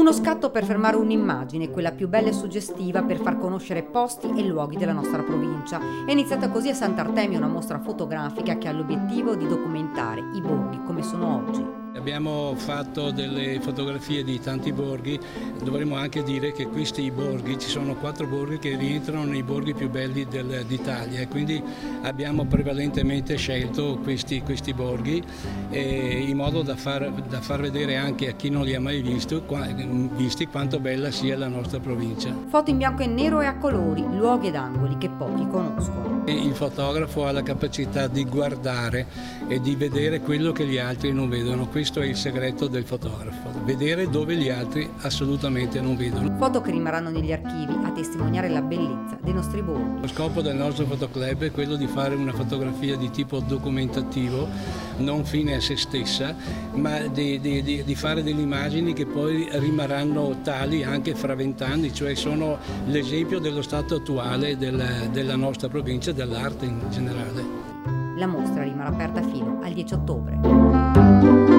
Uno scatto per fermare un'immagine, quella più bella e suggestiva per far conoscere posti e luoghi della nostra provincia. È iniziata così a Sant'Artemio una mostra fotografica che ha l'obiettivo di documentare i borghi come sono oggi. Abbiamo fatto delle fotografie di tanti borghi, dovremmo anche dire che questi borghi, ci sono 4 borghi che rientrano nei borghi più belli d'Italia e quindi abbiamo prevalentemente scelto questi borghi in modo da far vedere anche a chi non li ha mai visti quanto bella sia la nostra provincia. Foto in bianco e nero e a colori, luoghi ed angoli che pochi conoscono. Il fotografo ha la capacità di guardare e di vedere quello che gli altri non vedono. Questo è il segreto del fotografo, vedere dove gli altri assolutamente non vedono. Foto che rimarranno negli archivi a testimoniare la bellezza dei nostri borghi. Lo scopo del nostro fotoclub è quello di fare una fotografia di tipo documentativo, non fine a se stessa, ma di fare delle immagini che poi rimarranno tali anche fra 20 anni, cioè sono l'esempio dello stato attuale della nostra provincia, dell'arte in generale. La mostra rimarrà aperta fino al 10 ottobre.